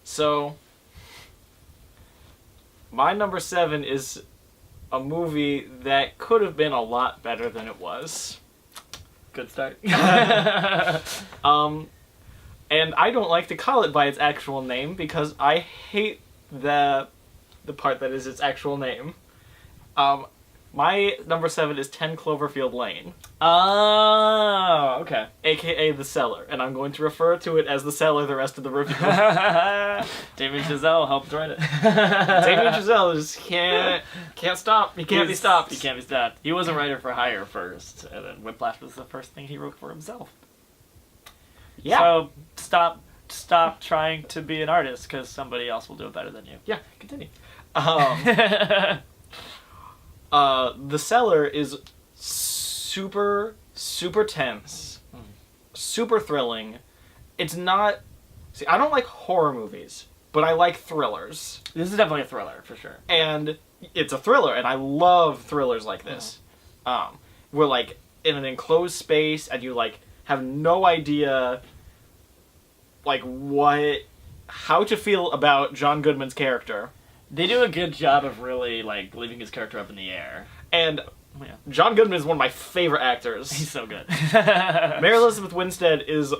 So, my number 7 is a movie that could have been a lot better than it was. Good start. And I don't like to call it by its actual name because I hate the part that is its actual name. My number 7 is 10 Cloverfield Lane. Oh, okay. AKA The Cellar, and I'm going to refer to it as The Cellar the rest of the review. Damien Chazelle helped write it. Damien Chazelle just can't stop. He can't be stopped. He can't be stopped. He was a writer for hire first, and then Whiplash was the first thing he wrote for himself. Yeah. So stop trying to be an artist because somebody else will do it better than you. Yeah, continue. The Cellar is super, super tense, super thrilling. It's not... See, I don't like horror movies, but I like thrillers. This is definitely a thriller, for sure. And it's a thriller, and I love thrillers like this. We're, like, in an enclosed space, and you, like, have no idea, like, how to feel about John Goodman's character. They do a good job of really, like, leaving his character up in the air. And John Goodman is one of my favorite actors. He's so good. Mary Elizabeth Winstead is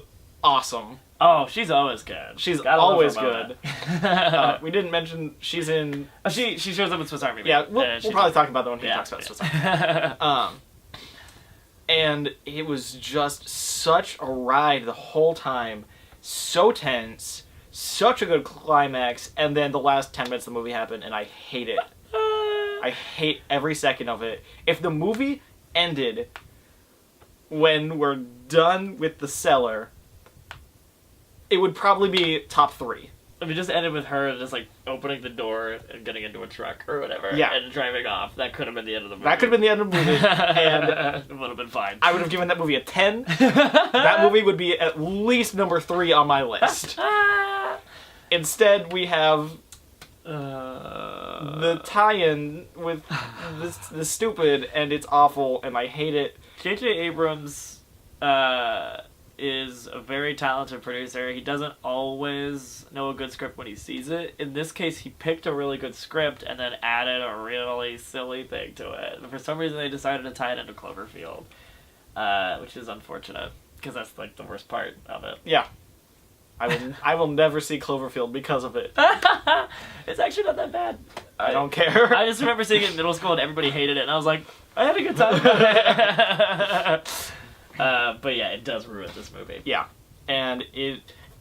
awesome. Oh, she's always good. She's Gotta always love good. We didn't mention she's in... She shows up in Swiss Army Man. Yeah, we'll probably talk about that when he talks about Swiss Army. And it was just such a ride the whole time. So tense. Such a good climax. And then the last 10 minutes of the movie happened, and I hate it. I hate every second of it. If the movie ended when we're done with The Cellar, it would probably be top 3. If it just ended with her just, like, opening the door and getting into a truck or whatever and driving off, that could have been the end of the movie. That could have been the end of the movie, and it would have been fine. I would have given that movie a 10. That movie would be at least number 3 on my list. Instead, we have the tie-in with the stupid, and it's awful, and I hate it. J.J. Abrams is a very talented producer. He doesn't always know a good script when he sees it. In this case, he picked a really good script and then added a really silly thing to it. For some reason, they decided to tie it into Cloverfield, which is unfortunate, because that's, like, the worst part of it. Yeah. I will never see Cloverfield because of it. It's actually not that bad. I don't care. I just remember seeing it in middle school and everybody hated it, and I was like, I had a good time about it. But yeah, it does ruin this movie. Yeah. And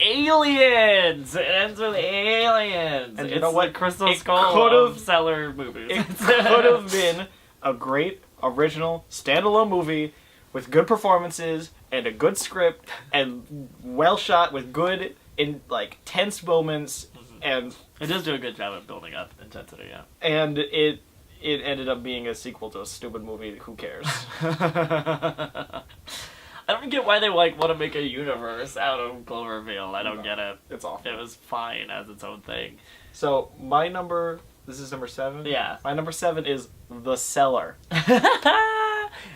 Aliens! It ends with aliens! And you know what? Crystal It Skull could've- of Cellar movies. It could have been a great, original, standalone movie with good performances and a good script and well shot with good, tense moments, and It does do a good job of building up intensity, yeah. and it ended up being a sequel to a stupid movie. Who cares? I don't get why they want to make a universe out of Cloverfield. I don't get it. It's awful. It was fine as its own thing. So this is number 7? Yeah. My number 7 is The Cellar.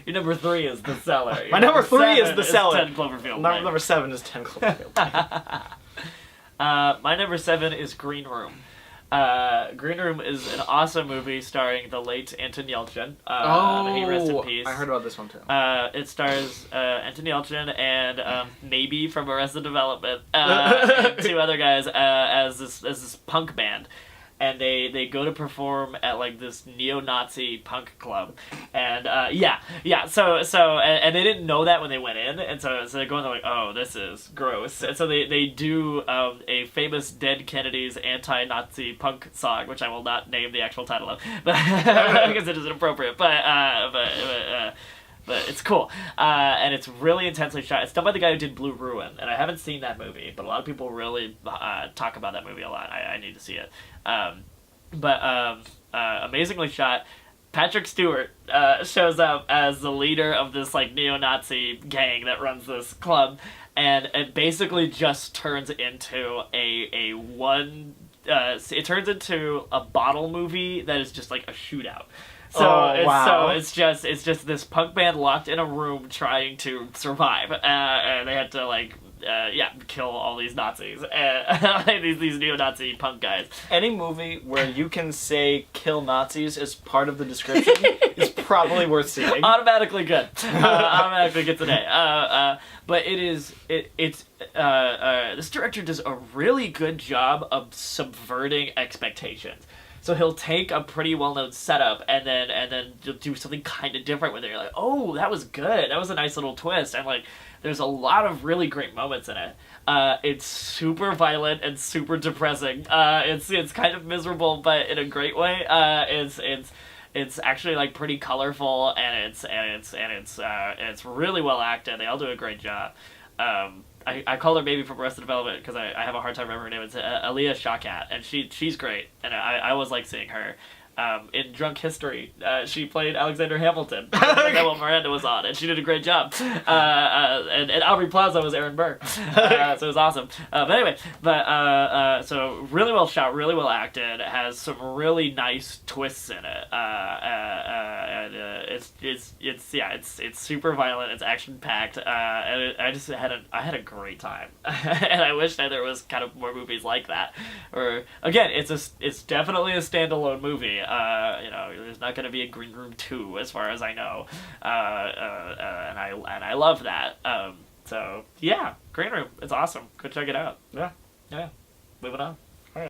Your number 3 is The Cellar. My number 3 is The Cellar. 10 Cloverfield. Number 7 is 10 Cloverfield. My number 7 is Green Room. Green Room is an awesome movie starring the late Anton Yelchin. May he rest in peace. I heard about this one too. It stars Anton Yelchin and maybe from Arrested Development and 2 other guys as this punk band. And they go to perform at, like, this neo-Nazi punk club. And, so they didn't know that when they went in. And so they're going, they're like, oh, this is gross. And so they do a famous Dead Kennedys anti-Nazi punk song, which I will not name the actual title of, but because it isn't appropriate. But it's cool. And it's really intensely shot. It's done by the guy who did Blue Ruin. And I haven't seen that movie, but a lot of people really talk about that movie a lot. I need to see it. Amazingly shot. Patrick Stewart shows up as the leader of this, like, neo-Nazi gang that runs this club. And it basically just turns into it turns into a bottle movie that is just like a shootout. So it's just this punk band locked in a room trying to survive, and they had to, like, kill all these Nazis, these neo-Nazi punk guys. Any movie where you can say "kill Nazis" as part of the description is probably worth seeing. Automatically good. Automatically good today. But this director does a really good job of subverting expectations. So he'll take a pretty well-known setup and then do something kind of different with it. You're like, oh, that was good. That was a nice little twist. And like, there's a lot of really great moments in it. It's super violent and super depressing. It's kind of miserable, but in a great way. It's actually like pretty colorful, and it's really well acted. They all do a great job. I call her maybe from Arrested Development because I have a hard time remembering her name. It's Aaliyah Shawkat, and she's great, and I always like seeing her. In Drunk History, she played Alexander Hamilton. That Will Miranda was on, and she did a great job. And Aubrey Plaza was Aaron Burr, so it was awesome. But anyway, so really well shot, really well acted. It has some really nice twists in it. And it's super violent. It's action packed. And I just had a great time. And I wish that there was kind of more movies like that. Or again, it's definitely a standalone movie. There's not going to be a Green Room 2 as far as I know, and I love that. So yeah, Green Room, it's awesome. Go check it out. Yeah. Moving on.